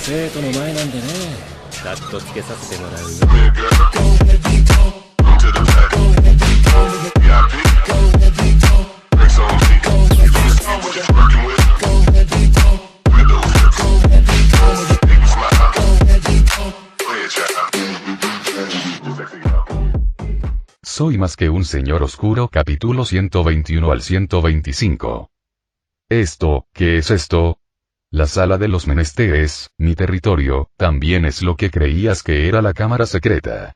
生徒の前なんでね。カットつけさせてもらうよ。Soy más que un señor oscuro, capítulo 121 al 125. Esto, ¿qué es esto? La sala de los menesteres, mi territorio, también es lo que creías que era la cámara secreta.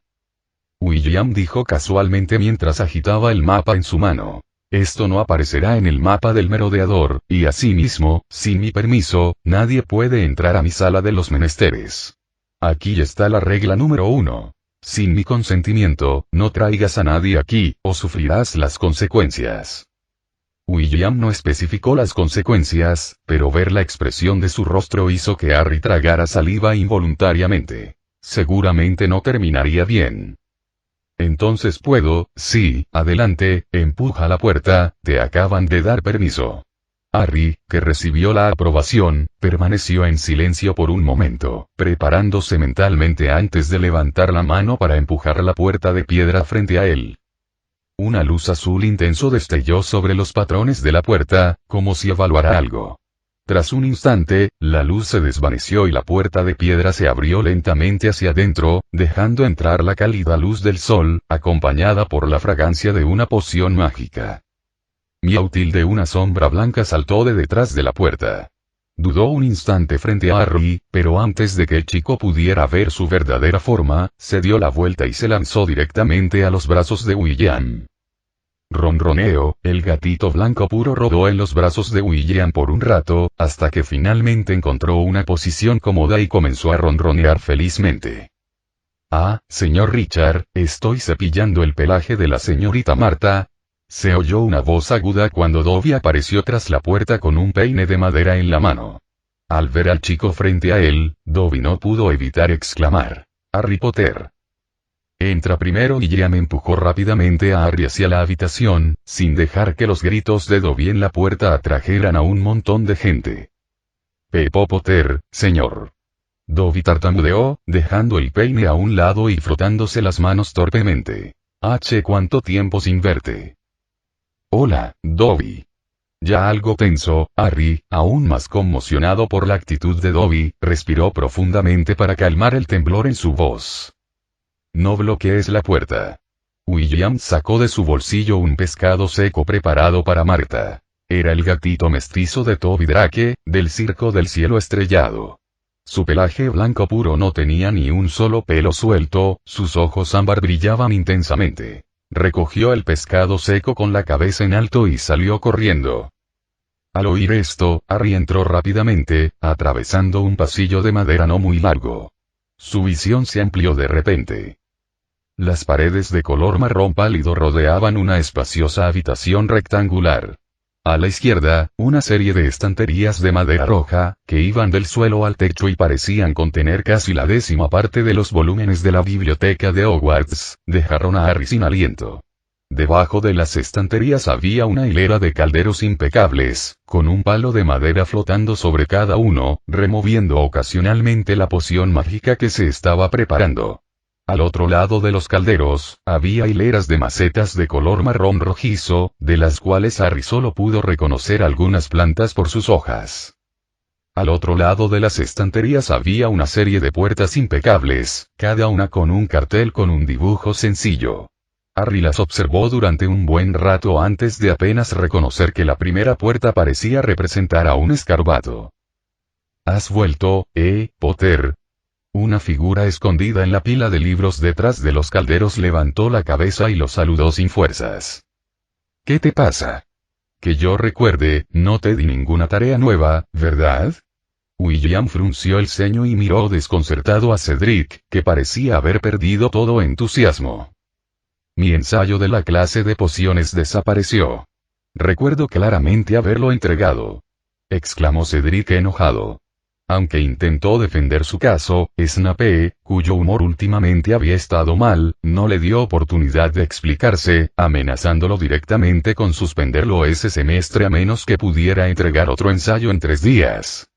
William dijo casualmente mientras agitaba el mapa en su mano. Esto no aparecerá en el mapa del merodeador, y asimismo, sin mi permiso, nadie puede entrar a mi sala de los menesteres. Aquí está la regla número 1. Sin mi consentimiento, no traigas a nadie aquí, o sufrirás las consecuencias. William no especificó las consecuencias, pero ver la expresión de su rostro hizo que Harry tragara saliva involuntariamente. Seguramente no terminaría bien. Entonces puedo, sí, adelante, empuja la puerta, te acaban de dar permiso. Harry, que recibió la aprobación, permaneció en silencio por un momento, preparándose mentalmente antes de levantar la mano para empujar la puerta de piedra frente a él. Una luz azul intenso destelló sobre los patrones de la puerta, como si evaluara algo. Tras un instante, la luz se desvaneció y la puerta de piedra se abrió lentamente hacia adentro, dejando entrar la cálida luz del sol, acompañada por la fragancia de una poción mágica. Miautil de una sombra blanca saltó de detrás de la puerta. Dudó un instante frente a Harry, pero antes de que el chico pudiera ver su verdadera forma, se dio la vuelta y se lanzó directamente a los brazos de William. Ronroneo, el gatito blanco puro rodó en los brazos de William por un rato, hasta que finalmente encontró una posición cómoda y comenzó a ronronear felizmente. Ah, señor Richard, estoy cepillando el pelaje de la señorita Marta. Se oyó una voz aguda cuando Dobby apareció tras la puerta con un peine de madera en la mano. Al ver al chico frente a él, Dobby no pudo evitar exclamar: «Harry Potter». Entra primero. William empujó rápidamente a Harry hacia la habitación, sin dejar que los gritos de Dobby en la puerta atrajeran a un montón de gente. «Pepo Potter, señor». Dobby tartamudeó, dejando el peine a un lado y frotándose las manos torpemente. «¿Cuánto tiempo sin verte?» «Hola, Dobby». Ya algo tenso, Harry, aún más conmocionado por la actitud de Dobby, respiró profundamente para calmar el temblor en su voz. «No bloquees la puerta». William sacó de su bolsillo un pescado seco preparado para Marta. Era el gatito mestizo de Toby Drake, del Circo del Cielo Estrellado. Su pelaje blanco puro no tenía ni un solo pelo suelto, sus ojos ámbar brillaban intensamente. Recogió el pescado seco con la cabeza en alto y salió corriendo. Al oír esto, Harry entró rápidamente, atravesando un pasillo de madera no muy largo. Su visión se amplió de repente. Las paredes de color marrón pálido rodeaban una espaciosa habitación rectangular. A la izquierda, una serie de estanterías de madera roja, que iban del suelo al techo y parecían contener casi la 10ª parte de los volúmenes de la biblioteca de Hogwarts, dejaron a Harry sin aliento. Debajo de las estanterías había una hilera de calderos impecables, con un palo de madera flotando sobre cada uno, removiendo ocasionalmente la poción mágica que se estaba preparando. Al otro lado de los calderos, había hileras de macetas de color marrón rojizo, de las cuales Harry solo pudo reconocer algunas plantas por sus hojas. Al otro lado de las estanterías había una serie de puertas impecables, cada una con un cartel con un dibujo sencillo. Harry las observó durante un buen rato antes de apenas reconocer que la primera puerta parecía representar a un escarabajo. «¿Has vuelto, Potter?» Una figura escondida en la pila de libros detrás de los calderos levantó la cabeza y lo saludó sin fuerzas. «¿Qué te pasa?» «Que yo recuerde, no te di ninguna tarea nueva, ¿verdad?» William frunció el ceño y miró desconcertado a Cedric, que parecía haber perdido todo entusiasmo. «Mi ensayo de la clase de pociones desapareció. Recuerdo claramente haberlo entregado», exclamó Cedric enojado. Aunque intentó defender su caso, Snape, cuyo humor últimamente había estado mal, no le dio oportunidad de explicarse, amenazándolo directamente con suspenderlo ese semestre a menos que pudiera entregar otro ensayo en 3 días.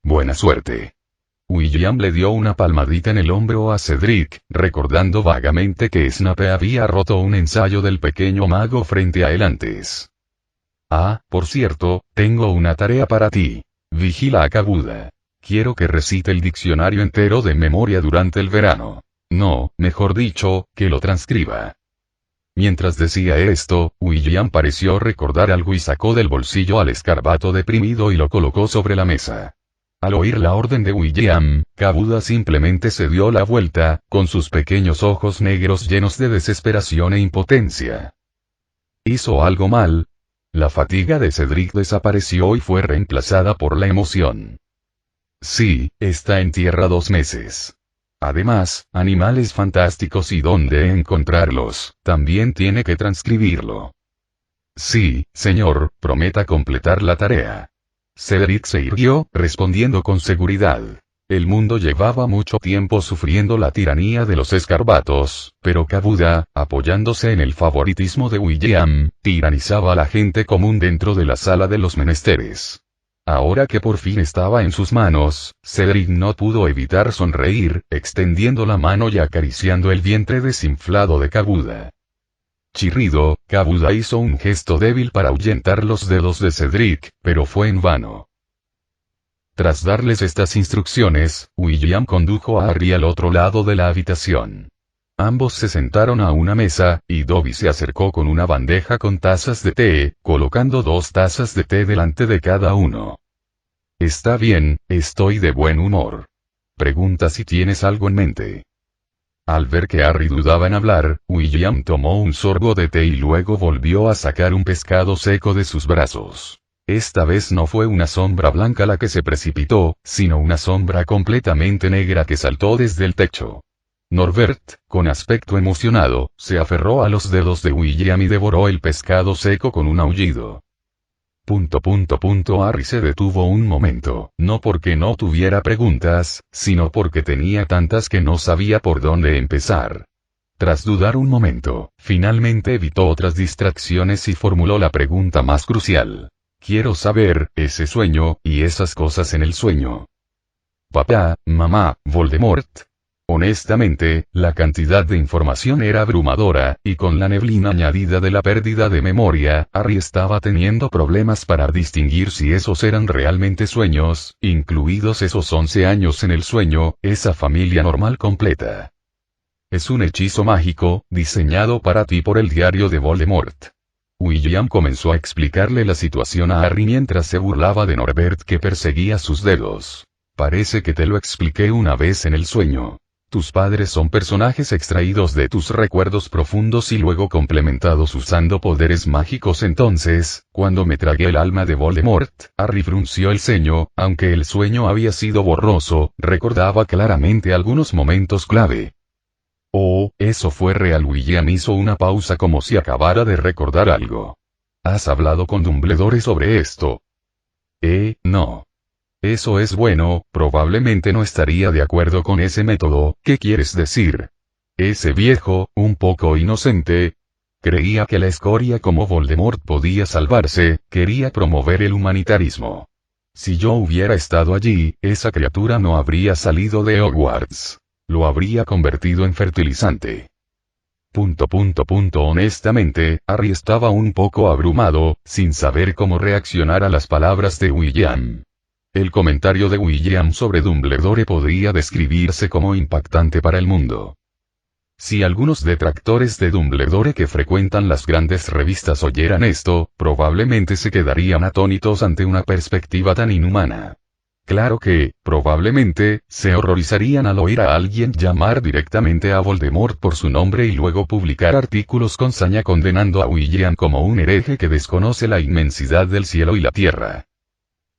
«Buena suerte». William le dio una palmadita en el hombro a Cedric, recordando vagamente que Snape había roto un ensayo del pequeño mago frente a él antes. Ah, por cierto, tengo una tarea para ti. Vigila a Kabuda. Quiero que recite el diccionario entero de memoria durante el verano. No, mejor dicho, que lo transcriba. Mientras decía esto, William pareció recordar algo y sacó del bolsillo al escarabato deprimido y lo colocó sobre la mesa. Al oír la orden de William, Kabuda simplemente se dio la vuelta, con sus pequeños ojos negros llenos de desesperación e impotencia. ¿Hizo algo mal? La fatiga de Cedric desapareció y fue reemplazada por la emoción. Sí, está en tierra 2 meses. Además, animales fantásticos y dónde encontrarlos, también tiene que transcribirlo. Sí, señor, prometa completar la tarea. Cedric se irguió, respondiendo con seguridad. El mundo llevaba mucho tiempo sufriendo la tiranía de los escarabatos, pero Kabuda, apoyándose en el favoritismo de William, tiranizaba a la gente común dentro de la sala de los menesteres. Ahora que por fin estaba en sus manos, Cedric no pudo evitar sonreír, extendiendo la mano y acariciando el vientre desinflado de Kabuda. Chirrido, Kabuda hizo un gesto débil para ahuyentar los dedos de Cedric, pero fue en vano. Tras darles estas instrucciones, William condujo a Harry al otro lado de la habitación. Ambos se sentaron a una mesa, y Dobby se acercó con una bandeja con tazas de té, colocando 2 tazas de té delante de cada uno. Está bien, estoy de buen humor. Pregunta si tienes algo en mente. Al ver que Harry dudaba en hablar, William tomó un sorbo de té y luego volvió a sacar un pescado seco de sus brazos. Esta vez no fue una sombra blanca la que se precipitó, sino una sombra completamente negra que saltó desde el techo. Norbert, con aspecto emocionado, se aferró a los dedos de William y devoró el pescado seco con un aullido. Harry se detuvo un momento, no porque no tuviera preguntas, sino porque tenía tantas que no sabía por dónde empezar. Tras dudar un momento, finalmente evitó otras distracciones y formuló la pregunta más crucial. Quiero saber, ese sueño, y esas cosas en el sueño. Papá, mamá, Voldemort. Honestamente, la cantidad de información era abrumadora, y con la neblina añadida de la pérdida de memoria, Harry estaba teniendo problemas para distinguir si esos eran realmente sueños, incluidos esos 11 años en el sueño, esa familia normal completa. Es un hechizo mágico, diseñado para ti por el diario de Voldemort. William comenzó a explicarle la situación a Harry mientras se burlaba de Norbert que perseguía sus dedos. Parece que te lo expliqué una vez en el sueño. Tus padres son personajes extraídos de tus recuerdos profundos y luego complementados usando poderes mágicos. Entonces, cuando me tragué el alma de Voldemort, Harry frunció el ceño, aunque el sueño había sido borroso, recordaba claramente algunos momentos clave. Oh, eso fue real. William hizo una pausa como si acabara de recordar algo. ¿Has hablado con Dumbledore sobre esto? No. Eso es bueno, probablemente no estaría de acuerdo con ese método. ¿Qué quieres decir? Ese viejo, un poco inocente, creía que la escoria como Voldemort podía salvarse, quería promover el humanitarismo. Si yo hubiera estado allí, esa criatura no habría salido de Hogwarts. Lo habría convertido en fertilizante. Honestamente, Harry estaba un poco abrumado, sin saber cómo reaccionar a las palabras de William. El comentario de William sobre Dumbledore podría describirse como impactante para el mundo. Si algunos detractores de Dumbledore que frecuentan las grandes revistas oyeran esto, probablemente se quedarían atónitos ante una perspectiva tan inhumana. Claro que, probablemente, se horrorizarían al oír a alguien llamar directamente a Voldemort por su nombre y luego publicar artículos con saña condenando a William como un hereje que desconoce la inmensidad del cielo y la tierra.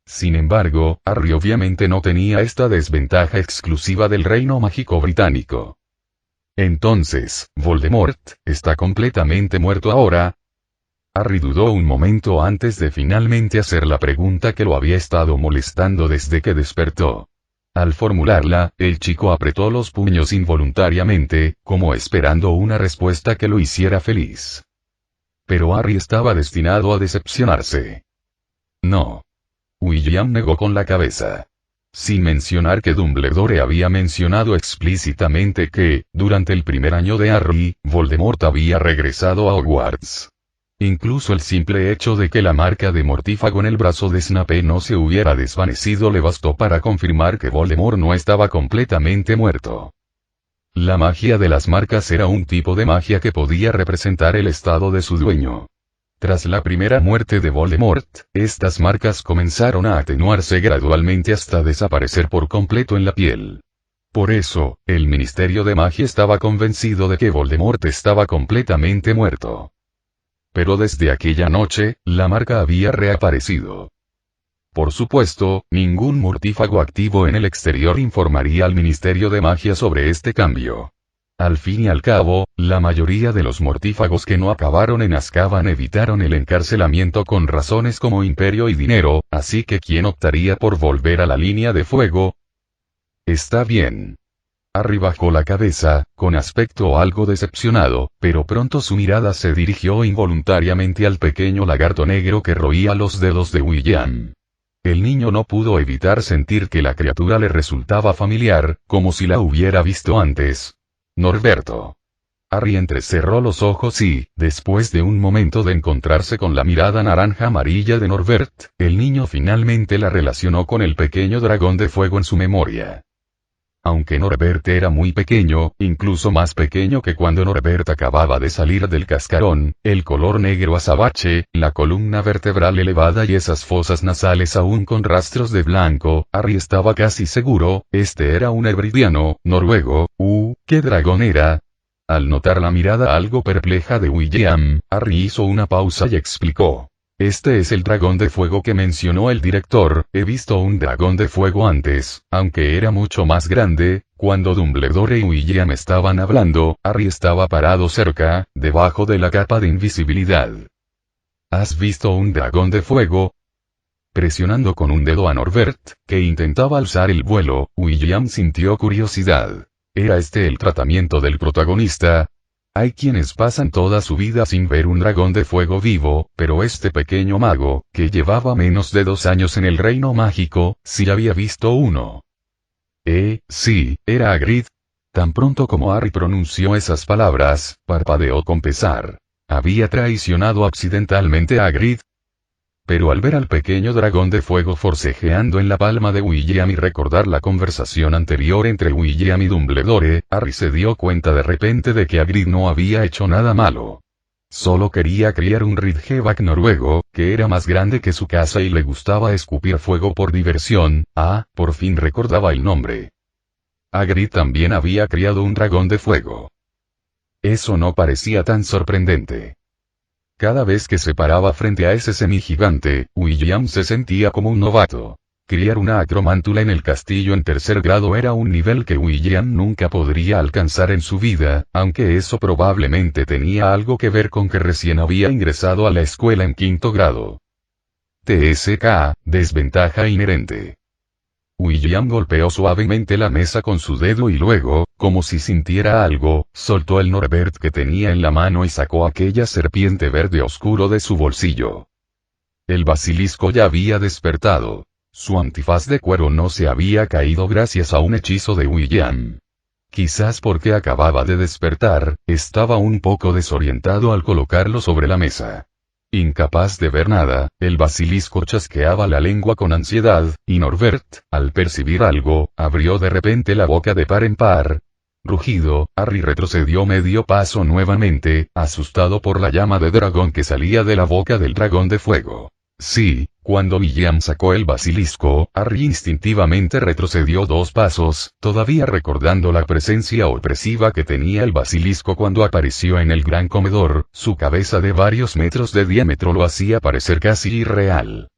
Sin embargo, Harry obviamente no tenía esta desventaja exclusiva del reino mágico británico. Entonces, ¿Voldemort está completamente muerto ahora? Harry dudó un momento antes de finalmente hacer la pregunta que lo había estado molestando desde que despertó. Al formularla, el chico apretó los puños involuntariamente, como esperando una respuesta que lo hiciera feliz. Pero Harry estaba destinado a decepcionarse. No. William negó con la cabeza. Sin mencionar que Dumbledore había mencionado explícitamente que, durante el primer año de Harry, Voldemort había regresado a Hogwarts. Incluso el simple hecho de que la marca de mortífago en el brazo de Snape no se hubiera desvanecido le bastó para confirmar que Voldemort no estaba completamente muerto. La magia de las marcas era un tipo de magia que podía representar el estado de su dueño. Tras la primera muerte de Voldemort, estas marcas comenzaron a atenuarse gradualmente hasta desaparecer por completo en la piel. Por eso, el Ministerio de Magia estaba convencido de que Voldemort estaba completamente muerto. Pero desde aquella noche, la marca había reaparecido. Por supuesto, ningún mortífago activo en el exterior informaría al Ministerio de Magia sobre este cambio. Al fin y al cabo, la mayoría de los mortífagos que no acabaron en Azkaban evitaron el encarcelamiento con razones como imperio y dinero, así que ¿quién optaría por volver a la línea de fuego? Está bien. Harry bajó la cabeza, con aspecto algo decepcionado, pero pronto su mirada se dirigió involuntariamente al pequeño lagarto negro que roía los dedos de William. El niño no pudo evitar sentir que la criatura le resultaba familiar, como si la hubiera visto antes. Norberto. Harry entrecerró los ojos y, después de un momento de encontrarse con la mirada naranja amarilla de Norbert, el niño finalmente la relacionó con el pequeño dragón de fuego en su memoria. Aunque Norbert era muy pequeño, incluso más pequeño que cuando Norbert acababa de salir del cascarón, el color negro azabache, la columna vertebral elevada y esas fosas nasales aún con rastros de blanco, Harry estaba casi seguro, este era un hebridiano, noruego. ¿Qué dragón era? Al notar la mirada algo perpleja de William, Harry hizo una pausa y explicó. Este es el dragón de fuego que mencionó el director. He visto un dragón de fuego antes, aunque era mucho más grande. Cuando Dumbledore y William estaban hablando, Harry estaba parado cerca, debajo de la capa de invisibilidad. ¿Has visto un dragón de fuego? Presionando con un dedo a Norbert, que intentaba alzar el vuelo, William sintió curiosidad. ¿Era este el tratamiento del protagonista? Hay quienes pasan toda su vida sin ver un dragón de fuego vivo, pero este pequeño mago, que llevaba menos de 2 años en el reino mágico, sí había visto uno. Sí, era Hagrid. Tan pronto como Harry pronunció esas palabras, parpadeó con pesar. ¿Había traicionado accidentalmente a Hagrid? Pero al ver al pequeño dragón de fuego forcejeando en la palma de William y recordar la conversación anterior entre William y Dumbledore, Harry se dio cuenta de repente de que Hagrid no había hecho nada malo. Solo quería criar un Ridgeback noruego, que era más grande que su casa y le gustaba escupir fuego por diversión. Por fin recordaba el nombre. Hagrid también había criado un dragón de fuego. Eso no parecía tan sorprendente. Cada vez que se paraba frente a ese semigigante, William se sentía como un novato. Criar una acromántula en el castillo en 3er grado era un nivel que William nunca podría alcanzar en su vida, aunque eso probablemente tenía algo que ver con que recién había ingresado a la escuela en 5º grado. TSK, desventaja inherente. William golpeó suavemente la mesa con su dedo y luego, como si sintiera algo, soltó el Norbert que tenía en la mano y sacó aquella serpiente verde oscuro de su bolsillo. El basilisco ya había despertado. Su antifaz de cuero no se había caído gracias a un hechizo de William. Quizás porque acababa de despertar, estaba un poco desorientado al colocarlo sobre la mesa. Incapaz de ver nada, el basilisco chasqueaba la lengua con ansiedad, y Norbert, al percibir algo, abrió de repente la boca de par en par. Rugido, Harry retrocedió medio paso nuevamente, asustado por la llama de dragón que salía de la boca del dragón de fuego. Sí, cuando William sacó el basilisco, Harry instintivamente retrocedió 2 pasos, todavía recordando la presencia opresiva que tenía el basilisco cuando apareció en el gran comedor. Su cabeza de varios metros de diámetro lo hacía parecer casi irreal.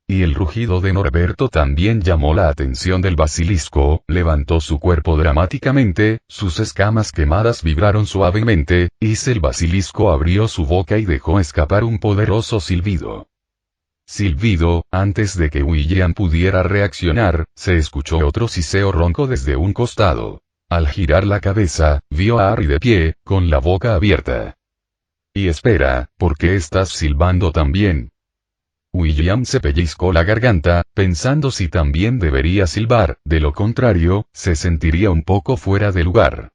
Y el rugido de Norberto también llamó la atención del basilisco. Levantó su cuerpo dramáticamente, sus escamas quemadas vibraron suavemente, y el basilisco abrió su boca y dejó escapar un poderoso silbido. Antes de que William pudiera reaccionar, se escuchó otro siseo ronco desde un costado. Al girar la cabeza, vio a Harry de pie, con la boca abierta. Y espera, ¿por qué estás silbando también? William se pellizcó la garganta, pensando si también debería silbar, de lo contrario, se sentiría un poco fuera de lugar.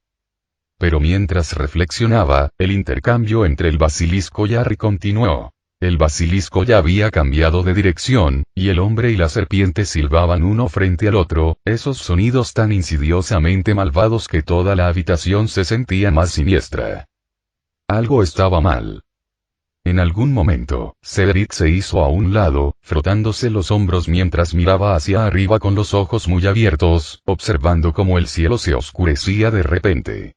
Pero mientras reflexionaba, el intercambio entre el basilisco y Harry continuó. El basilisco ya había cambiado de dirección, y el hombre y la serpiente silbaban uno frente al otro, esos sonidos tan insidiosamente malvados que toda la habitación se sentía más siniestra. Algo estaba mal. En algún momento, Cedric se hizo a un lado, frotándose los hombros mientras miraba hacia arriba con los ojos muy abiertos, observando cómo el cielo se oscurecía de repente.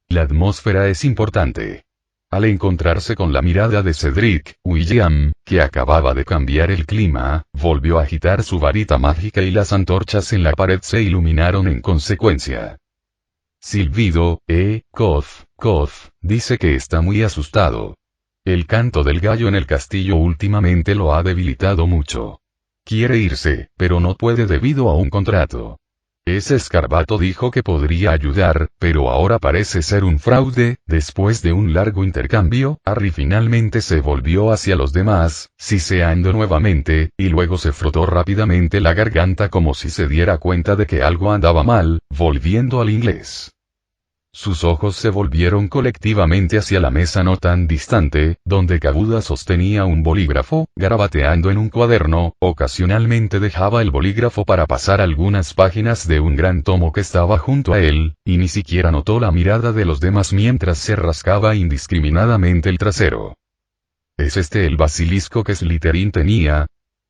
La atmósfera es importante. Al encontrarse con la mirada de Cedric, William, que acababa de cambiar el clima, volvió a agitar su varita mágica y las antorchas en la pared se iluminaron en consecuencia. Silbido, cof, dice que está muy asustado. El canto del gallo en el castillo últimamente lo ha debilitado mucho. Quiere irse, pero no puede debido a un contrato. Ese escarabato dijo que podría ayudar, pero ahora parece ser un fraude. Después de un largo intercambio, Harry finalmente se volvió hacia los demás, siseando nuevamente, y luego se frotó rápidamente la garganta como si se diera cuenta de que algo andaba mal, volviendo al inglés. Sus ojos se volvieron colectivamente hacia la mesa no tan distante, donde Kabuda sostenía un bolígrafo, garabateando en un cuaderno. Ocasionalmente dejaba el bolígrafo para pasar algunas páginas de un gran tomo que estaba junto a él, y ni siquiera notó la mirada de los demás mientras se rascaba indiscriminadamente el trasero. ¿Es este el basilisco que Slytherin tenía?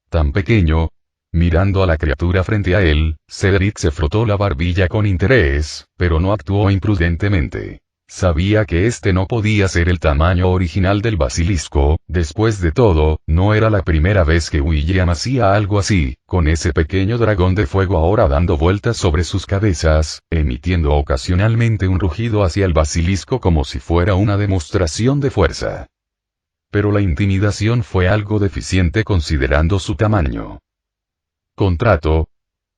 Tan pequeño. Mirando a la criatura frente a él, Cedric se frotó la barbilla con interés, pero no actuó imprudentemente. Sabía que este no podía ser el tamaño original del basilisco. Después de todo, no era la primera vez que William hacía algo así, con ese pequeño dragón de fuego ahora dando vueltas sobre sus cabezas, emitiendo ocasionalmente un rugido hacia el basilisco como si fuera una demostración de fuerza. Pero la intimidación fue algo deficiente considerando su tamaño. Contrato.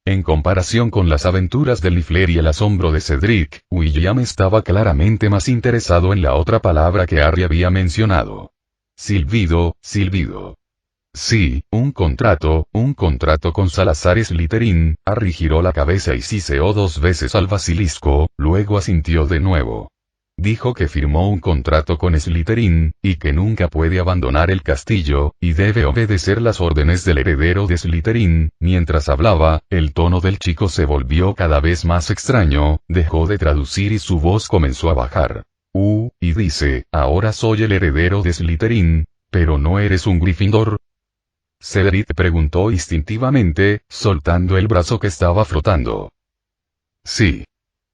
En comparación con las aventuras de Lifler y el asombro de Cedric, William estaba claramente más interesado en la otra palabra que Harry había mencionado. Silbido. Sí, un contrato con Salazar Slytherin. Harry giró la cabeza y siseó 2 veces al basilisco, luego asintió de nuevo. Dijo que firmó un contrato con Slytherin, y que nunca puede abandonar el castillo, y debe obedecer las órdenes del heredero de Slytherin. Mientras hablaba, el tono del chico se volvió cada vez más extraño, dejó de traducir y su voz comenzó a bajar. Y dice, ahora soy el heredero de Slytherin, pero ¿no eres un Gryffindor? Cedric preguntó instintivamente, soltando el brazo que estaba frotando. Sí.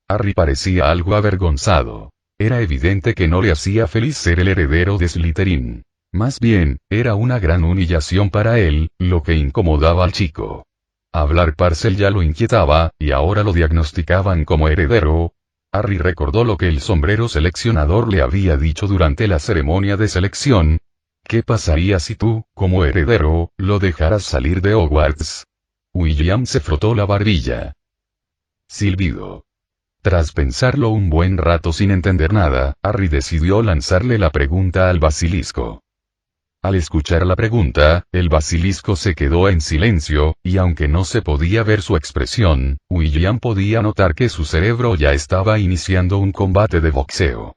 Harry parecía algo avergonzado. Era evidente que no le hacía feliz ser el heredero de Slytherin. Más bien, era una gran humillación para él, lo que incomodaba al chico. Hablar Parcel ya lo inquietaba, y ahora lo diagnosticaban como heredero. Harry recordó lo que el sombrero seleccionador le había dicho durante la ceremonia de selección. ¿Qué pasaría si tú, como heredero, lo dejaras salir de Hogwarts? William se frotó la barbilla. Silbido. Tras pensarlo un buen rato sin entender nada, Harry decidió lanzarle la pregunta al basilisco. Al escuchar la pregunta, el basilisco se quedó en silencio, y aunque no se podía ver su expresión, William podía notar que su cerebro ya estaba iniciando un combate de boxeo.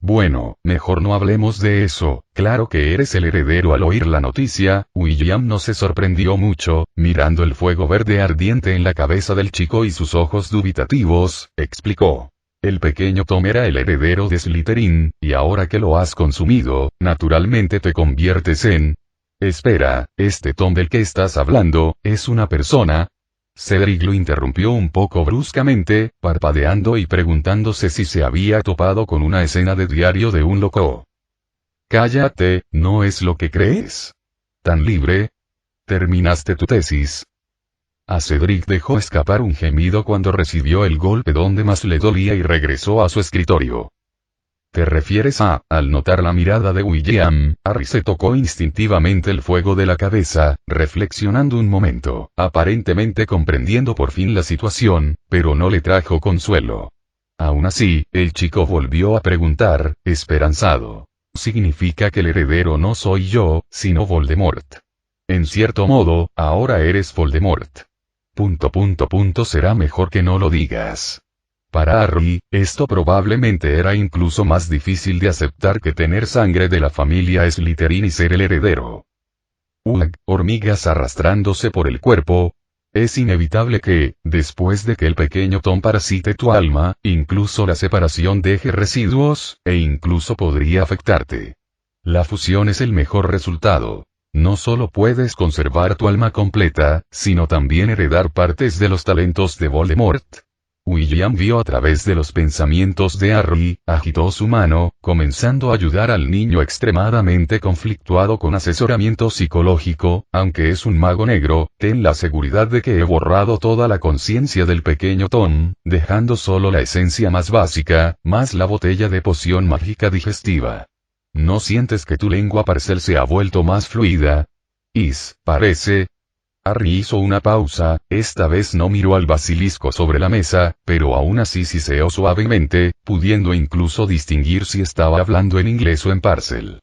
Bueno, mejor no hablemos de eso. Claro que eres el heredero. Al oír la noticia, William no se sorprendió mucho, mirando el fuego verde ardiente en la cabeza del chico y sus ojos dubitativos, explicó. El pequeño Tom era el heredero de Slytherin, y ahora que lo has consumido, naturalmente te conviertes en... Espera, ¿este Tom del que estás hablando, es una persona? Cedric lo interrumpió un poco bruscamente, parpadeando y preguntándose si se había topado con una escena de diario de un loco. Cállate, ¿no es lo que crees? ¿Tan libre? ¿Terminaste tu tesis? A Cedric dejó escapar un gemido cuando recibió el golpe donde más le dolía y regresó a su escritorio. ¿Te refieres a? Al notar la mirada de William, Harry se tocó instintivamente el fuego de la cabeza, reflexionando un momento, aparentemente comprendiendo por fin la situación, pero no le trajo consuelo. Aún así, el chico volvió a preguntar, esperanzado. ¿Significa que el heredero no soy yo, sino Voldemort? En cierto modo, ahora eres Voldemort. Será mejor que no lo digas. Para Harry, esto probablemente era incluso más difícil de aceptar que tener sangre de la familia Slytherin y ser el heredero. Hormigas arrastrándose por el cuerpo. Es inevitable que, después de que el pequeño Tom parasite tu alma, incluso la separación deje residuos, e incluso podría afectarte. La fusión es el mejor resultado. No solo puedes conservar tu alma completa, sino también heredar partes de los talentos de Voldemort. William vio a través de los pensamientos de Harry, agitó su mano, comenzando a ayudar al niño extremadamente conflictuado con asesoramiento psicológico. Aunque es un mago negro, ten la seguridad de que he borrado toda la conciencia del pequeño Tom, dejando solo la esencia más básica, más la botella de poción mágica digestiva. ¿No sientes que tu lengua parcel se ha vuelto más fluida? Parece. Harry hizo una pausa, esta vez no miró al basilisco sobre la mesa, pero aún así siseó suavemente, pudiendo incluso distinguir si estaba hablando en inglés o en parcel.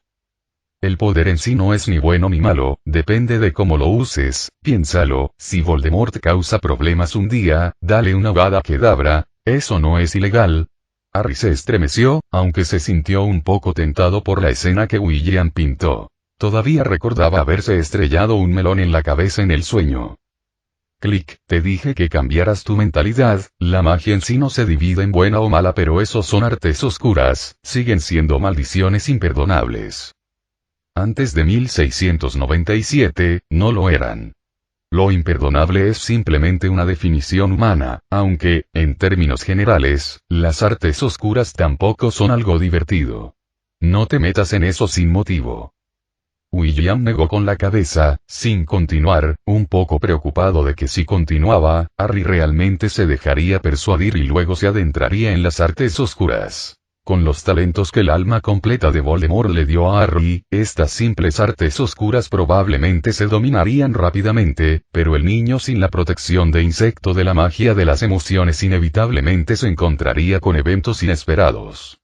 El poder en sí no es ni bueno ni malo, depende de cómo lo uses. Piénsalo, si Voldemort causa problemas un día, dale una Avada Kedavra, eso no es ilegal. Harry se estremeció, aunque se sintió un poco tentado por la escena que William pintó. Todavía recordaba haberse estrellado un melón en la cabeza en el sueño. Clic, te dije que cambiaras tu mentalidad. La magia en sí no se divide en buena o mala, pero esos son artes oscuras, siguen siendo maldiciones imperdonables. Antes de 1697, no lo eran. Lo imperdonable es simplemente una definición humana, aunque, en términos generales, las artes oscuras tampoco son algo divertido. No te metas en eso sin motivo. William negó con la cabeza, sin continuar, un poco preocupado de que si continuaba, Harry realmente se dejaría persuadir y luego se adentraría en las artes oscuras. Con los talentos que el alma completa de Voldemort le dio a Harry, estas simples artes oscuras probablemente se dominarían rápidamente, pero el niño sin la protección de insecto de la magia de las emociones inevitablemente se encontraría con eventos inesperados.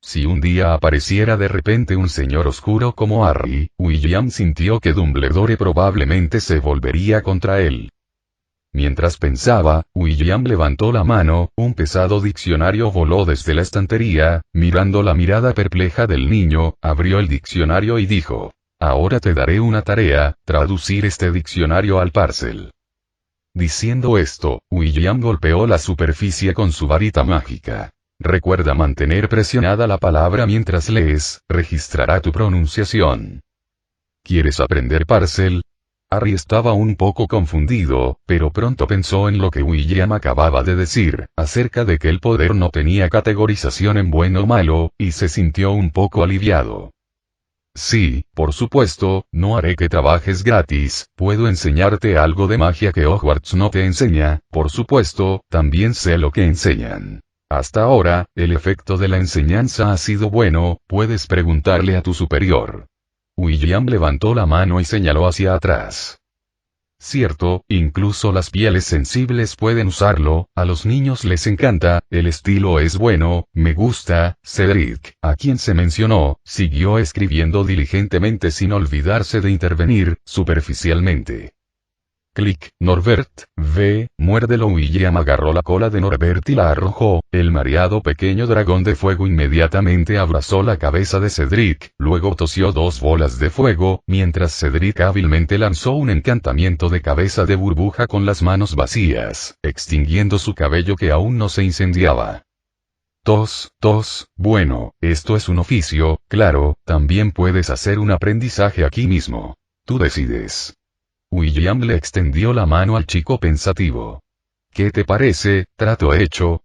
Si un día apareciera de repente un señor oscuro como Harry, William sintió que Dumbledore probablemente se volvería contra él. Mientras pensaba, William levantó la mano, un pesado diccionario voló desde la estantería, mirando la mirada perpleja del niño, abrió el diccionario y dijo: ahora te daré una tarea, traducir este diccionario al parcel. Diciendo esto, William golpeó la superficie con su varita mágica. Recuerda mantener presionada la palabra mientras lees, registrará tu pronunciación. ¿Quieres aprender parcel? Harry estaba un poco confundido, pero pronto pensó en lo que William acababa de decir, acerca de que el poder no tenía categorización en bueno o malo, y se sintió un poco aliviado. Sí, por supuesto, no haré que trabajes gratis, puedo enseñarte algo de magia que Hogwarts no te enseña, por supuesto, también sé lo que enseñan. Hasta ahora, el efecto de la enseñanza ha sido bueno, puedes preguntarle a tu superior. William levantó la mano y señaló hacia atrás. Cierto, incluso las pieles sensibles pueden usarlo, a los niños les encanta, el estilo es bueno, me gusta. Cedric, a quien se mencionó, siguió escribiendo diligentemente sin olvidarse de intervenir, superficialmente. Clic, Norbert, ve, muérdelo. William agarró la cola de Norbert y la arrojó, el mareado pequeño dragón de fuego inmediatamente abrazó la cabeza de Cedric, luego tosió dos bolas de fuego, mientras Cedric hábilmente lanzó un encantamiento de cabeza de burbuja con las manos vacías, extinguiendo su cabello que aún no se incendiaba. Bueno, esto es un oficio, claro, también puedes hacer un aprendizaje aquí mismo. Tú decides. William le extendió la mano al chico pensativo. ¿Qué te parece, trato hecho?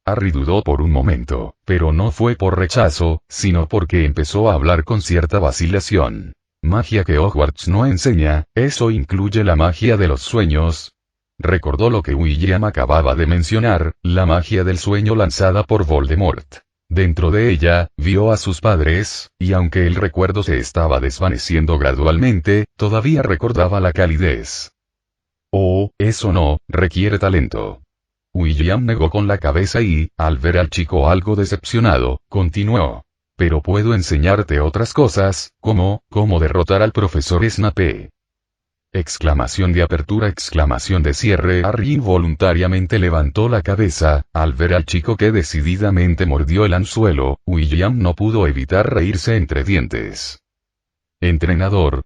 Harry dudó por un momento, pero no fue por rechazo, sino porque empezó a hablar con cierta vacilación. Magia que Hogwarts no enseña, ¿eso incluye la magia de los sueños? Recordó lo que William acababa de mencionar, la magia del sueño lanzada por Voldemort. Dentro de ella, vio a sus padres, y aunque el recuerdo se estaba desvaneciendo gradualmente, todavía recordaba la calidez. Oh, eso no, requiere talento. William negó con la cabeza y, al ver al chico algo decepcionado, continuó. Pero puedo enseñarte otras cosas, como derrotar al profesor Snape. Exclamación de apertura, exclamación de cierre. Harry involuntariamente levantó la cabeza, al ver al chico que decididamente mordió el anzuelo. William no pudo evitar reírse entre dientes. Entrenador,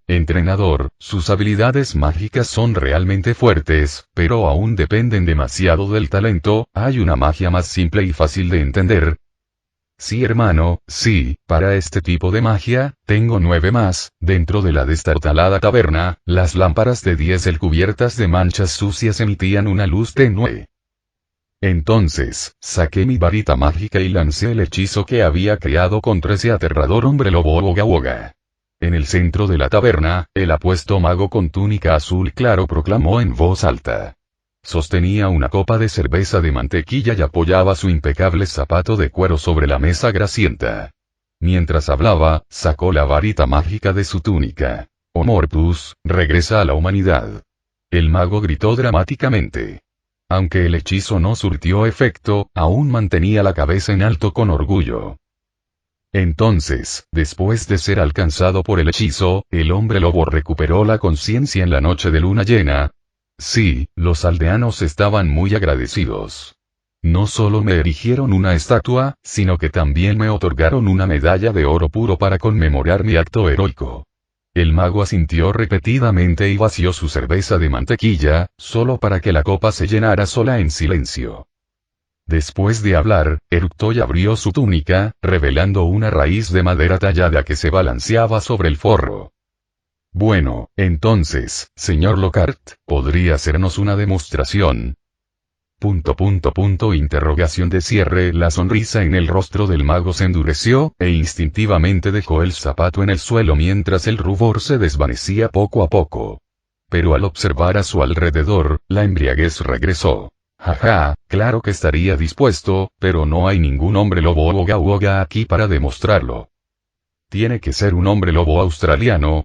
sus habilidades mágicas son realmente fuertes, pero aún dependen demasiado del talento. ¿Hay una magia más simple y fácil de entender? Sí, hermano, sí, para este tipo de magia, tengo 9 más. Dentro de la destartalada taberna, las lámparas de diésel cubiertas de manchas sucias emitían una luz tenue. Entonces, saqué mi varita mágica y lancé el hechizo que había creado contra ese aterrador hombre lobo Oga Oga. En el centro de la taberna, el apuesto mago con túnica azul claro proclamó en voz alta. Sostenía una copa de cerveza de mantequilla y apoyaba su impecable zapato de cuero sobre la mesa grasienta. Mientras hablaba, sacó la varita mágica de su túnica. «Oh Morpus, regresa a la humanidad». El mago gritó dramáticamente. Aunque el hechizo no surtió efecto, aún mantenía la cabeza en alto con orgullo. Entonces, después de ser alcanzado por el hechizo, el hombre lobo recuperó la conciencia en la noche de luna llena. Sí, los aldeanos estaban muy agradecidos. No solo me erigieron una estatua, sino que también me otorgaron una medalla de oro puro para conmemorar mi acto heroico. El mago asintió repetidamente y vació su cerveza de mantequilla, solo para que la copa se llenara sola en silencio. Después de hablar, eructó y abrió su túnica, revelando una raíz de madera tallada que se balanceaba sobre el forro. Bueno, entonces, señor Lockhart, ¿podría hacernos una demostración? Interrogación de cierre. La sonrisa en el rostro del mago se endureció, e instintivamente dejó el zapato en el suelo mientras el rubor se desvanecía poco a poco. Pero al observar a su alrededor, la embriaguez regresó. Jaja, claro que estaría dispuesto, pero no hay ningún hombre lobo Oga Oga aquí para demostrarlo. Tiene que ser un hombre lobo australiano.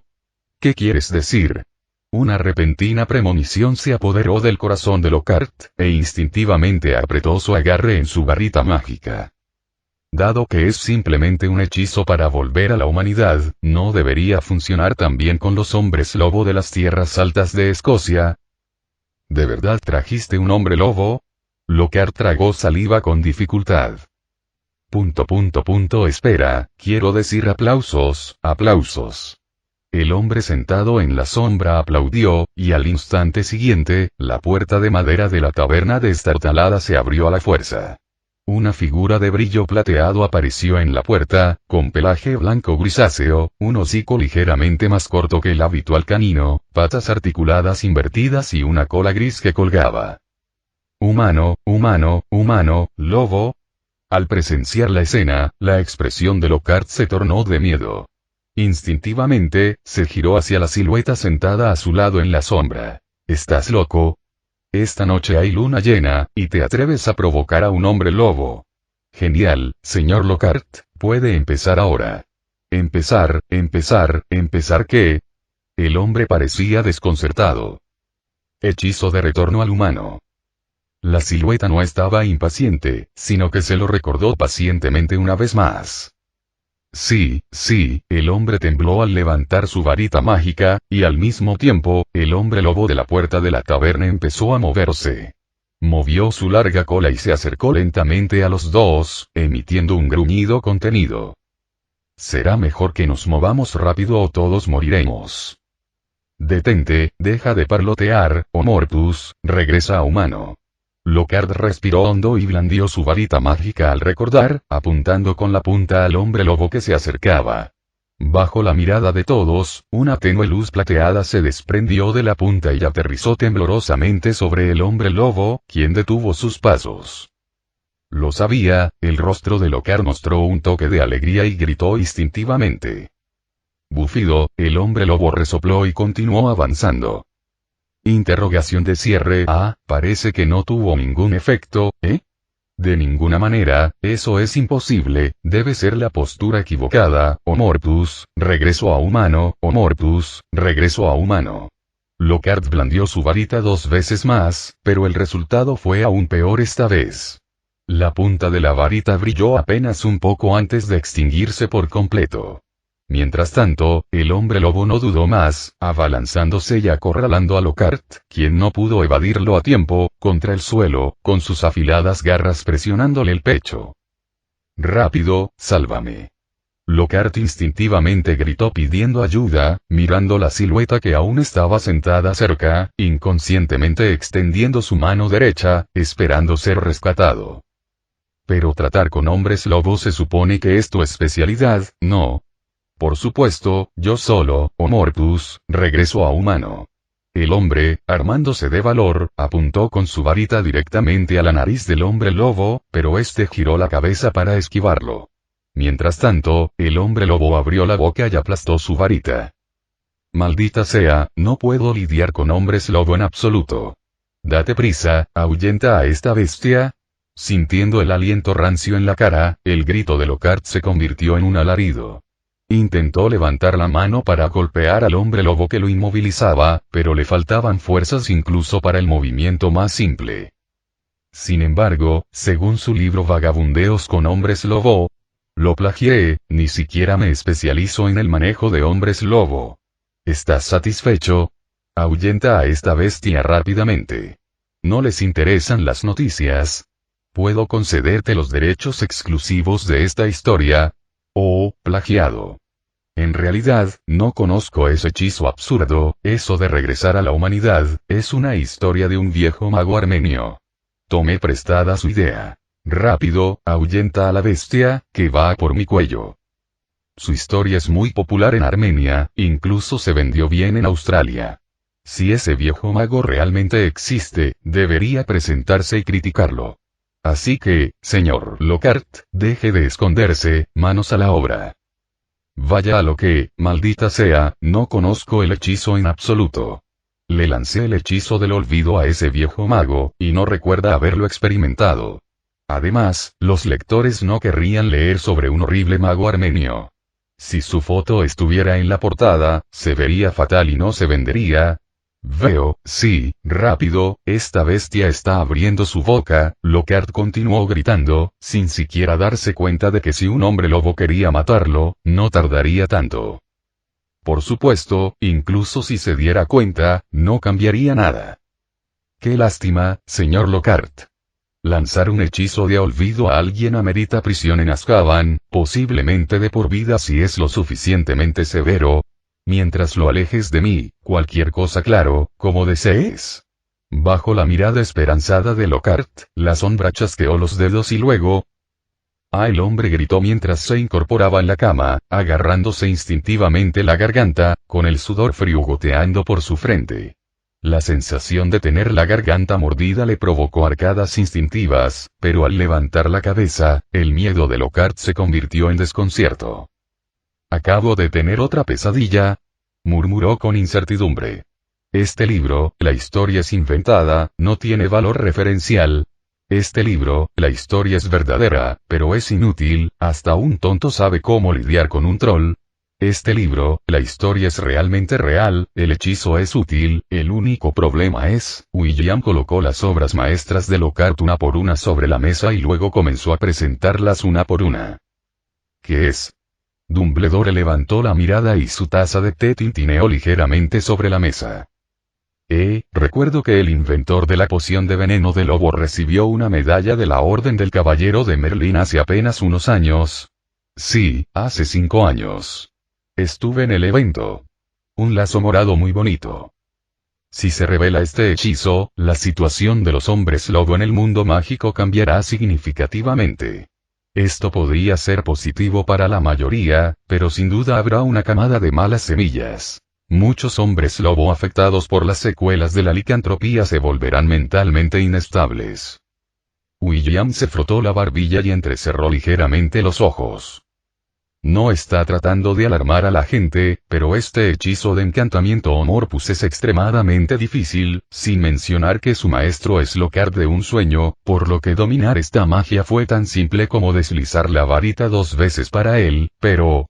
¿Qué quieres decir? Una repentina premonición se apoderó del corazón de Lockhart, e instintivamente apretó su agarre en su varita mágica. Dado que es simplemente un hechizo para volver a la humanidad, ¿no debería funcionar también con los hombres lobo de las tierras altas de Escocia? ¿De verdad trajiste un hombre lobo? Lockhart tragó saliva con dificultad. Espera, quiero decir aplausos, aplausos. El hombre sentado en la sombra aplaudió, y al instante siguiente, la puerta de madera de la taberna destartalada se abrió a la fuerza. Una figura de brillo plateado apareció en la puerta, con pelaje blanco grisáceo, un hocico ligeramente más corto que el habitual canino, patas articuladas invertidas y una cola gris que colgaba. Humano, lobo. Al presenciar la escena, la expresión de Lockhart se tornó de miedo. Instintivamente, se giró hacia la silueta sentada a su lado en la sombra. ¿Estás loco? Esta noche hay luna llena, y te atreves a provocar a un hombre lobo. Genial, señor Lockhart, puede empezar ahora. ¿Empezar qué? El hombre parecía desconcertado. Hechizo de retorno al humano. La silueta no estaba impaciente, sino que se lo recordó pacientemente una vez más. Sí, el hombre tembló al levantar su varita mágica, y al mismo tiempo, el hombre lobo de la puerta de la taberna empezó a moverse. Movió su larga cola y se acercó lentamente a los dos, emitiendo un gruñido contenido. Será mejor que nos movamos rápido o todos moriremos. Detente, deja de parlotear, oh Morpus, regresa a humano. Lockhart respiró hondo y blandió su varita mágica al recordar, apuntando con la punta al hombre lobo que se acercaba. Bajo la mirada de todos, una tenue luz plateada se desprendió de la punta y aterrizó temblorosamente sobre el hombre lobo, quien detuvo sus pasos. Lo sabía, el rostro de Lockhart mostró un toque de alegría y gritó instintivamente. Bufido, el hombre lobo resopló y continuó avanzando. Interrogación de cierre. Parece que no tuvo ningún efecto, ¿eh? De ninguna manera, eso es imposible, debe ser la postura equivocada, oh Morpus, regreso a humano, oh Morpus, regreso a humano. Lockhart blandió su varita 2 veces más, pero el resultado fue aún peor esta vez. La punta de la varita brilló apenas un poco antes de extinguirse por completo. Mientras tanto, el hombre lobo no dudó más, abalanzándose y acorralando a Lockhart, quien no pudo evadirlo a tiempo, contra el suelo, con sus afiladas garras presionándole el pecho. «Rápido, sálvame». Lockhart instintivamente gritó pidiendo ayuda, mirando la silueta que aún estaba sentada cerca, inconscientemente extendiendo su mano derecha, esperando ser rescatado. Pero tratar con hombres lobos se supone que es tu especialidad, ¿no? Por supuesto, yo solo, o Morpus, regreso a humano. El hombre, armándose de valor, apuntó con su varita directamente a la nariz del hombre lobo, pero este giró la cabeza para esquivarlo. Mientras tanto, el hombre lobo abrió la boca y aplastó su varita. Maldita sea, no puedo lidiar con hombres lobo en absoluto. Date prisa, ahuyenta a esta bestia. Sintiendo el aliento rancio en la cara, el grito de Lockhart se convirtió en un alarido. Intentó levantar la mano para golpear al hombre lobo que lo inmovilizaba, pero le faltaban fuerzas incluso para el movimiento más simple. Sin embargo, según su libro Vagabundeos con hombres lobo, lo plagié, ni siquiera me especializo en el manejo de hombres lobo. ¿Estás satisfecho? Ahuyenta a esta bestia rápidamente. ¿No les interesan las noticias? Puedo concederte los derechos exclusivos de esta historia. Oh, plagiado. En realidad, no conozco ese hechizo absurdo, eso de regresar a la humanidad, es una historia de un viejo mago armenio. Tomé prestada su idea. Rápido, ahuyenta a la bestia, que va a por mi cuello. Su historia es muy popular en Armenia, incluso se vendió bien en Australia. Si ese viejo mago realmente existe, debería presentarse y criticarlo. Así que, señor Lockhart, deje de esconderse, manos a la obra. Vaya a lo que, maldita sea, no conozco el hechizo en absoluto. Le lancé el hechizo del olvido a ese viejo mago, y no recuerda haberlo experimentado. Además, los lectores no querrían leer sobre un horrible mago armenio. Si su foto estuviera en la portada, se vería fatal y no se vendería. Veo, sí, rápido, esta bestia está abriendo su boca, Lockhart continuó gritando, sin siquiera darse cuenta de que si un hombre lobo quería matarlo, no tardaría tanto. Por supuesto, incluso si se diera cuenta, no cambiaría nada. Qué lástima, señor Lockhart. Lanzar un hechizo de olvido a alguien amerita prisión en Azkaban, posiblemente de por vida si es lo suficientemente severo. Mientras lo alejes de mí, cualquier cosa claro, como desees. Bajo la mirada esperanzada de Lockhart, la sombra chasqueó los dedos y luego... el hombre gritó mientras se incorporaba en la cama, agarrándose instintivamente la garganta, con el sudor frío goteando por su frente. La sensación de tener la garganta mordida le provocó arcadas instintivas, pero al levantar la cabeza, el miedo de Lockhart se convirtió en desconcierto. «Acabo de tener otra pesadilla», murmuró con incertidumbre. «Este libro, la historia es inventada, no tiene valor referencial. Este libro, la historia es verdadera, pero es inútil, hasta un tonto sabe cómo lidiar con un troll. Este libro, la historia es realmente real, el hechizo es útil, el único problema es...». William colocó las obras maestras de Lockhart una por una sobre la mesa y luego comenzó a presentarlas una por una. «¿Qué es?». Dumbledore levantó la mirada y su taza de té tintineó ligeramente sobre la mesa. Recuerdo que el inventor de la poción de veneno de lobo recibió una medalla de la Orden del Caballero de Merlín hace apenas unos años. Sí, hace 5 años. Estuve en el evento. Un lazo morado muy bonito. Si se revela este hechizo, la situación de los hombres lobo en el mundo mágico cambiará significativamente. Esto podría ser positivo para la mayoría, pero sin duda habrá una camada de malas semillas. Muchos hombres lobo afectados por las secuelas de la licantropía se volverán mentalmente inestables. William se frotó la barbilla y entrecerró ligeramente los ojos. No está tratando de alarmar a la gente, pero este hechizo de encantamiento o Morpus es extremadamente difícil, sin mencionar que su maestro es Lockhart de un sueño, por lo que dominar esta magia fue tan simple como deslizar la varita 2 veces para él, pero...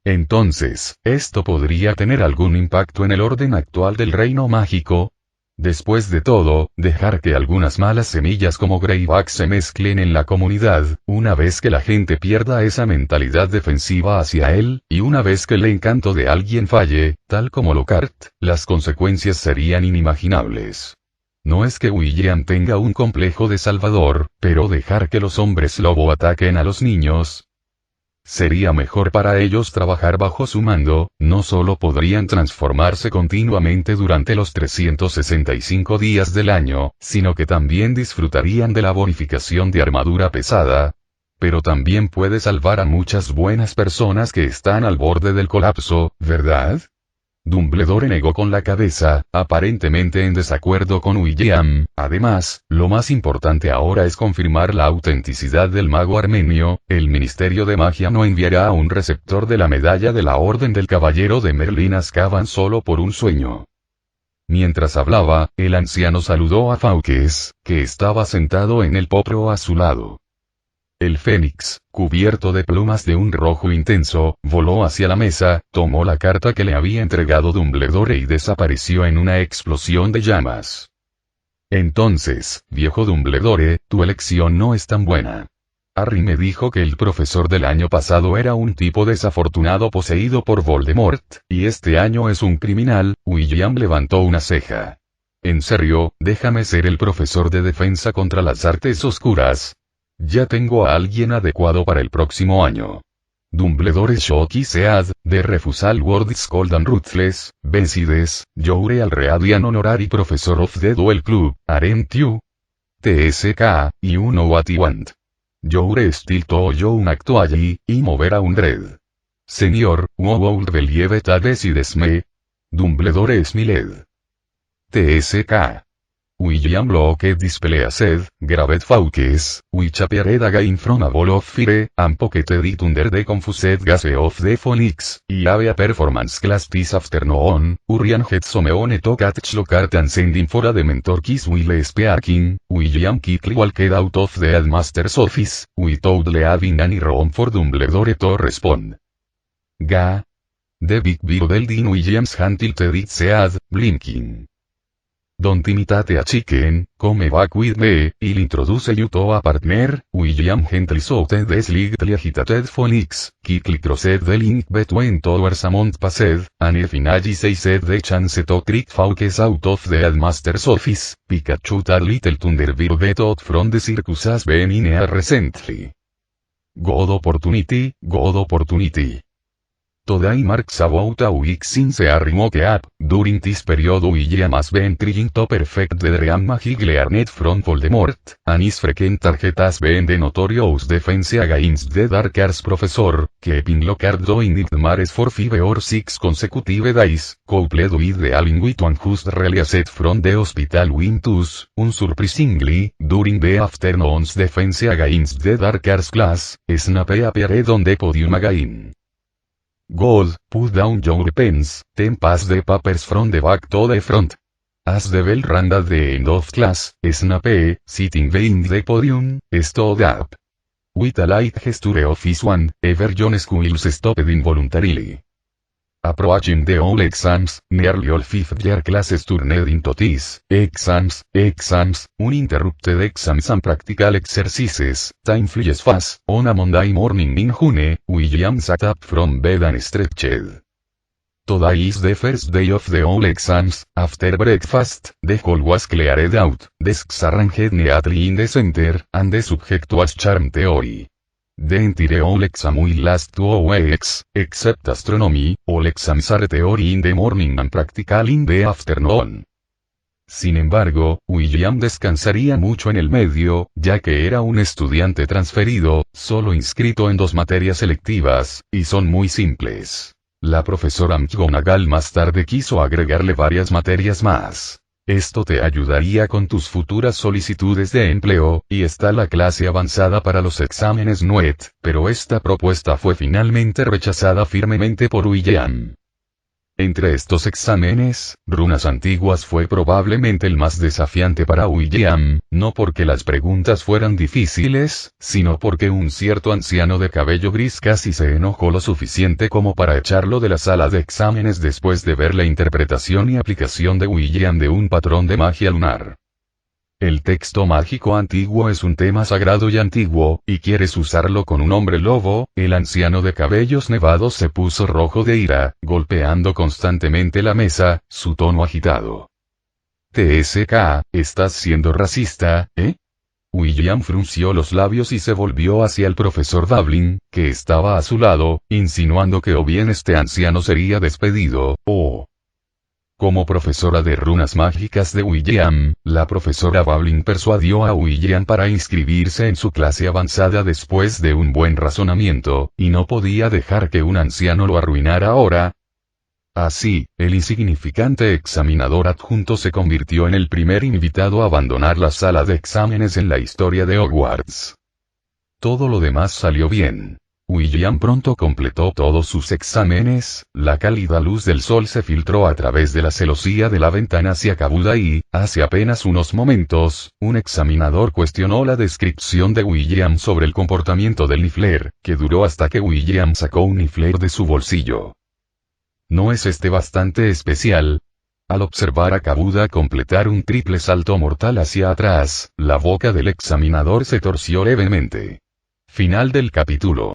Entonces, ¿esto podría tener algún impacto en el orden actual del reino mágico? Después de todo, dejar que algunas malas semillas como Greyback se mezclen en la comunidad, una vez que la gente pierda esa mentalidad defensiva hacia él, y una vez que el encanto de alguien falle, tal como Lockhart, las consecuencias serían inimaginables. No es que William tenga un complejo de salvador, pero dejar que los hombres lobo ataquen a los niños, sería mejor para ellos trabajar bajo su mando, no solo podrían transformarse continuamente durante los 365 días del año, sino que también disfrutarían de la bonificación de armadura pesada. Pero también puede salvar a muchas buenas personas que están al borde del colapso, ¿verdad? Dumbledore negó con la cabeza, aparentemente en desacuerdo con William. Además, lo más importante ahora es confirmar la autenticidad del mago armenio. El Ministerio de Magia no enviará a un receptor de la medalla de la Orden del Caballero de Merlín a Azkaban solo por un sueño. Mientras hablaba, el anciano saludó a Fawkes, que estaba sentado en el popro a su lado. El fénix, cubierto de plumas de un rojo intenso, voló hacia la mesa, tomó la carta que le había entregado Dumbledore y desapareció en una explosión de llamas. Entonces, viejo Dumbledore, tu elección no es tan buena. Harry me dijo que el profesor del año pasado era un tipo desafortunado poseído por Voldemort, y este año es un criminal. William levantó una ceja. En serio, déjame ser el profesor de defensa contra las artes oscuras. Ya tengo a alguien adecuado para el próximo año. Dumbledore shook his head, the refusal words cold and ruthless, besides, you're already an honorary professor of the Duel Club, aren't you? TSK, you know what I want. You're still too young actually, y mover a un red. Señor, who would believe that decides me? Dumbledore smiled. TSK. William looked displeased, grabbed Fawkes, which appeared again from a ball of fire, and pocketed it under the confused gaze of the Phoenix. I have a performance class this afternoon. Urian had some on to catch Lockhart and send him for a Dementor kiss while speaking. William quickly walked out of the headmaster's office, without leaving any room for Dumbledore to respond. Ga. The big bearded in William's hand tilted its head, blinking. Don't imitate a chicken, come back with me, I'll introduce you to a partner. William gently shouted the slightly agitated Phoenix, quickly crossed the link between two hours a month passed, and if Finagi said the chance to trick Fawkes out of the headmaster's office, Pikachu that little Thunderbird out from the circus has been in here recently. Good opportunity, good opportunity. Today marks about a week since Harry woke up. During this period William has been trying to perfect the dream magic learned from Voldemort, and his frequent target has been the notorious defense against the dark arts professor, keeping Lockhart doing nightmares for 5 or 6 consecutive days, coupled with the alien with one who's released from the hospital windows, unsurprisingly, during the afternoon's defense against the dark arts class, Snape appeared on the podium again. Good, put down your pens, then pass the papers from the back to the front. As the bell rang at the end of class, Snape, sitting behind the podium, stood up. With a light gesture of his wand, every school stopped involuntarily. Approaching the all exams, nearly all fifth-year classes turned into these exams, uninterrupted exams and practical exercises. Time flies fast. On a Monday morning in June, William sat up from bed and stretched. Today is the first day of the all exams. After breakfast, the hall was cleared out, desks arranged neatly in the center, and the subject was charm theory. The entire all exam will last 2 weeks, except astronomy. All exams are theory in the morning and practical in the afternoon. Sin embargo, William descansaría mucho en el medio, ya que era un estudiante transferido, solo inscrito en 2 materias selectivas, y son muy simples. La profesora McGonagall más tarde quiso agregarle varias materias más. Esto te ayudaría con tus futuras solicitudes de empleo, y está la clase avanzada para los exámenes NUET, pero esta propuesta fue finalmente rechazada firmemente por William. Entre estos exámenes, Runas Antiguas fue probablemente el más desafiante para William, no porque las preguntas fueran difíciles, sino porque un cierto anciano de cabello gris casi se enojó lo suficiente como para echarlo de la sala de exámenes después de ver la interpretación y aplicación de William de un patrón de magia lunar. El texto mágico antiguo es un tema sagrado y antiguo, y quieres usarlo con un hombre lobo. El anciano de cabellos nevados se puso rojo de ira, golpeando constantemente la mesa, su tono agitado. TSK, ¿estás siendo racista, eh? William frunció los labios y se volvió hacia el profesor Dublin, que estaba a su lado, insinuando que o bien este anciano sería despedido, o... Como profesora de runas mágicas de William, la profesora Dublin persuadió a William para inscribirse en su clase avanzada después de un buen razonamiento, y no podía dejar que un anciano lo arruinara ahora. Así, el insignificante examinador adjunto se convirtió en el primer invitado a abandonar la sala de exámenes en la historia de Hogwarts. Todo lo demás salió bien. William pronto completó todos sus exámenes, la cálida luz del sol se filtró a través de la celosía de la ventana hacia Kabuda y, hace apenas unos momentos, un examinador cuestionó la descripción de William sobre el comportamiento del Niffler, que duró hasta que William sacó un Niffler de su bolsillo. ¿No es este bastante especial? Al observar a Kabuda completar un triple salto mortal hacia atrás, la boca del examinador se torció levemente. Final del capítulo.